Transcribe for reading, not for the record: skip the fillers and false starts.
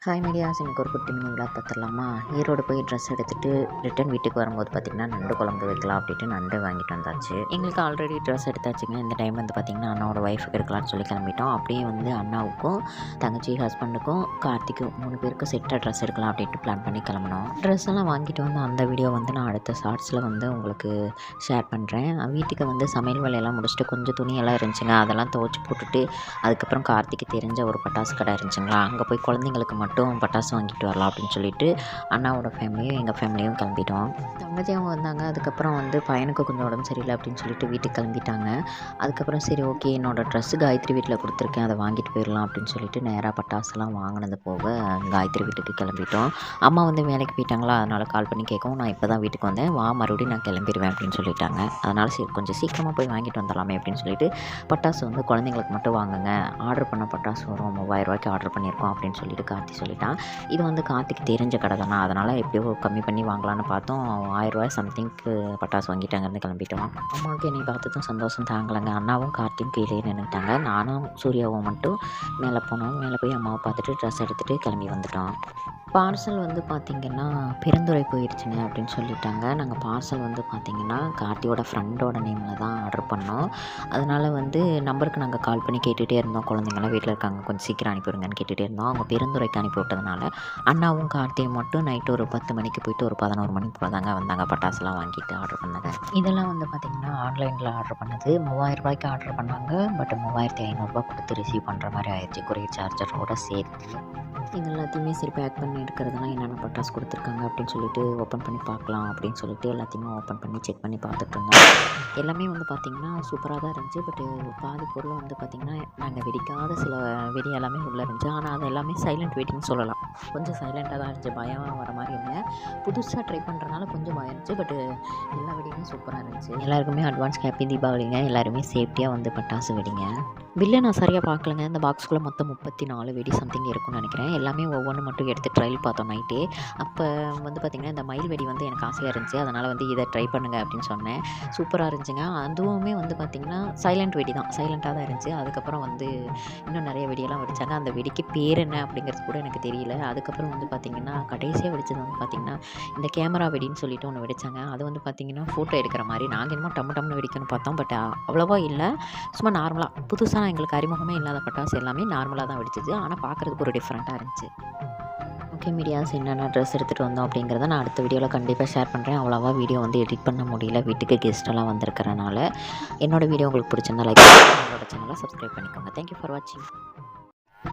Hi medias, எனக்கு ஒரு குட்டி மினி விழா பார்த்துடலாமா? ஈரோடு போய் ட்ரெஸ் எடுத்துகிட்டு ரிட்டன் வீட்டுக்கு வரும்போது பார்த்திங்கன்னா நண்டு குழம்பு வைக்கலாம் அப்படின்ட்டு நண்டு வாங்கிட்டு வந்தாச்சு. எங்களுக்கு ஆல்ரெடி ட்ரெஸ் எடுத்தாச்சுங்க. இந்த டைம் வந்து பார்த்திங்கன்னா அண்ணாவோட ஒய்ஃபுக்கு எடுக்கலாம்னு சொல்லி கிளம்பிட்டோம். அப்படியே வந்து அண்ணாவுக்கும் தங்கச்சி ஹஸ்பண்டுக்கும் கார்த்திக்கும் 3 பேருக்கும் செட்டாக ட்ரெஸ் எடுக்கலாம் அப்படின்ட்டு பிளான் பண்ணி கிளம்பினோம். ட்ரெஸ் எல்லாம் வாங்கிட்டு வந்து அந்த வீடியோ வந்து நான் அடுத்த ஷார்ட்ஸில் வந்து உங்களுக்கு ஷேர் பண்ணுறேன். வீட்டுக்கு வந்து சமையல் வேலையெல்லாம் முடிச்சுட்டு கொஞ்சம் துணியெல்லாம் இருந்துச்சுங்க, அதெல்லாம் துவச்சி போட்டுட்டு அதுக்கப்புறம் கார்த்திக்கு தெரிஞ்ச ஒரு பட்டாசு கடை இருந்துச்சுங்களா, அங்கே போய் குழந்தைங்களுக்கு மட்டும் பட்டாசு வாங்கிட்டு வரலாம் அப்படின்னு சொல்லிட்டு அண்ணாவோட ஃபேமிலியும் எங்கள் ஃபேமிலியும் கிளம்பிட்டோம். தங்கச்சி அவங்க வந்தாங்க. அதுக்கப்புறம் வந்து பையனுக்கு கொஞ்சம் உடம்பு சரியில்லை அப்படின்னு சொல்லிட்டு வீட்டுக்கு கிளம்பிட்டாங்க. அதுக்கப்புறம் சரி ஓகே, என்னோடய ட்ரெஸ்ஸு காயத்ரி வீட்டில் கொடுத்துருக்கேன், அதை வாங்கிட்டு போயிடலாம் அப்படின்னு சொல்லிட்டு நேராக பட்டாசுலாம் வாங்கினது போக காயத்ரி வீட்டுக்கு கிளம்பிட்டோம். அம்மா வந்து வேலைக்கு போயிட்டாங்களா, அதனால் கால் பண்ணி கேட்கவும் நான் இப்போ தான் வீட்டுக்கு வந்தேன், வா மறுபடியும் நான் கிளம்பிடுவேன் அப்படின்னு சொல்லிட்டாங்க. அதனால் சரி கொஞ்சம் சீக்கிரமாக போய் வாங்கிட்டு வந்துடலாமே அப்படின்னு சொல்லிட்டு பட்டாசு வந்து குழந்தைங்களுக்கு மட்டும் வாங்குங்க, ஆர்டர் பண்ண பட்டாசு வரும், 3000 ரூபாய்க்கு ஆர்டர் பண்ணியிருக்கோம் அப்படின்னு சொல்லிட்டு கார்த்தி சொல்லிட்டான். இது வந்து கார்த்திக்கு தெரிஞ்ச கடை தானே, அதனால் எப்படியோ கம்மி பண்ணி வாங்கலான்னு பார்த்தோம். 1000 ரூபாய் சம்திங்க்கு பட்டாசு வாங்கிட்டு அங்கேருந்து கிளம்பிட்டோம். அம்மாவுக்கு என்னை பார்த்ததும் சந்தோஷம் தாங்கலைங்க. அண்ணாவும் கார்த்தியும் கீழே நின்றுட்டாங்க. நானும் சூர்யாவும் மட்டும் மேலே போனோம். மேலே போய் அம்மாவை பார்த்துட்டு ட்ரெஸ் எடுத்துகிட்டு கிளம்பி வந்துட்டோம். பார்சல் வந்து பார்த்திங்கன்னா பெருந்துறை போயிடுச்சுங்க அப்படின்னு சொல்லிட்டாங்க. நாங்கள் பார்சல் வந்து பார்த்திங்கன்னா கார்த்தியோட ஃப்ரெண்டோட நேமில் தான் ஆர்டர் பண்ணோம். அதனால் வந்து நம்பருக்கு நாங்கள் கால் பண்ணி கேட்டுகிட்டே இருந்தோம். குழந்தைங்களாம் வீட்டில் இருக்காங்க, கொஞ்சம் சீக்கிரம் அனுப்பிவிடுங்கன்னு கேட்டுகிட்டே இருந்தோம். அவங்க பெருந்துறைக்கு அனுப்பி விட்டதுனால அண்ணாவும் கார்த்தியும் மட்டும் நைட்டு ஒரு 10 மணிக்கு போயிட்டு ஒரு 11 மணி போல் தாங்க வந்தாங்க பட்டாசுலாம் வாங்கிட்டு ஆர்டர் பண்ணது. இதெல்லாம் வந்து பார்த்திங்கன்னா ஆன்லைனில் ஆர்டர் பண்ணது. 3000 ரூபாய்க்கு ஆர்டர் பண்ணாங்க. பட் 3500 கொடுத்து ரிசீவ் பண்ணுற மாதிரி ஆயிடுச்சு, கொரியர் சார்ஜரோட சேர்த்து. இது எல்லாத்தையுமே சரி பேக் பண்ணி எடுக்கிறதுலாம் என்னென்ன பட்டாசு கொடுத்துருக்காங்க அப்படின்னு சொல்லிட்டு ஓப்பன் பண்ணி பார்க்கலாம் அப்படின்னு சொல்லிட்டு எல்லாத்தையுமே ஓப்பன் பண்ணி செக் பண்ணி பார்த்துட்டு இருந்தோம். எல்லாமே வந்து பார்த்திங்கன்னா சூப்பராக தான் இருந்துச்சு. பட்டு பாதி பொருள் வந்து பார்த்திங்கன்னா நாங்கள் வெடிக்காத சில வெடி எல்லாமே உள்ளே இருந்துச்சு. ஆனால் அது எல்லாமே சைலண்ட் வெடின்னு சொல்லலாம். கொஞ்சம் சைலண்ட்டாக தான் இருந்துச்சு, பயம் வர மாதிரி இல்லை. புதுசாக ட்ரை பண்ணுறதுனால கொஞ்சம் பயம் இருந்துச்சு. பட்டு எல்லா வெடியுமே சூப்பராக இருந்துச்சு. எல்லாருக்குமே அட்வான்ஸ் ஹாப்பி தீபாவளிங்க. எல்லாருமே சேஃப்டியாக வந்து பட்டாசு வெடிங்க. பில்லை நான் சரியாக பார்க்கலங்க. இந்த பாக்ஸ்குள்ளே மொத்தம் 34 வெடி சம்திங் இருக்கும்னு நினைக்கிறேன். எல்லாமே ஒவ்வொன்று மட்டும் எடுத்து ட்ரையல் பார்த்தோம் நைட்டே. அப்போ வந்து பார்த்திங்கன்னா இந்த மயில் வெடி வந்து எனக்கு ஆசையாக இருந்துச்சு, அதனால் வந்து இதை ட்ரை பண்ணுங்க அப்படின்னு சொன்னேன். சூப்பராக இருந்துச்சுங்க. அதுவுமே வந்து பார்த்திங்கன்னா சைலண்ட் வெடி தான், சைலண்ட்டாக தான் இருந்துச்சு. அதுக்கப்புறம் வந்து இன்னும் நிறைய வெடியெல்லாம் வெடித்தாங்க. அந்த வெடிக்கு பேர் என்ன அப்படிங்கிறது கூட எனக்கு தெரியல. அதுக்கப்புறம் வந்து பார்த்திங்கன்னா கடைசியாக வெடிச்சது வந்து பார்த்திங்கன்னா இந்த கேமரா வெடின்னு சொல்லிட்டு ஒன்று வெடித்தாங்க. அது வந்து பார்த்திங்கன்னா ஃபோட்டோ எடுக்கிற மாதிரி. நாங்கள் என்னமோ டம்னு வெடிக்கணும்னு பார்த்தோம். பட் அவ்வளோவா இல்லை, சும்மா நார்மலாக புதுசாக எங்களுக்கு அறிமுகமே இல்லாத பட்டாசு எல்லாமே நார்மலாக தான் வெடிச்சிச்சு. ஆனால் பார்க்குறதுக்கு ஒரு டிஃப்ரெண்ட்டாக இருந்துச்சு. ஓகே மீடியாஸ், என்னென்ன ட்ரெஸ் எடுத்துகிட்டு வந்தோம் அப்படிங்கிறத நான் அடுத்த வீடியோவில் கண்டிப்பாக ஷேர் பண்ணுறேன். அவ்வளோவா வீடியோ வந்து எடிட் பண்ண முடியல, வீட்டுக்கு கெஸ்ட்டெல்லாம் வந்திருக்கிறனால. என்னோடய வீடியோ உங்களுக்கு பிடிச்சிருந்தா லைக் பண்ணி என்னோட சேனலை சப்ஸ்கிரைப் பண்ணிக்கோங்க. தேங்க்யூ ஃபார் வாட்சிங்.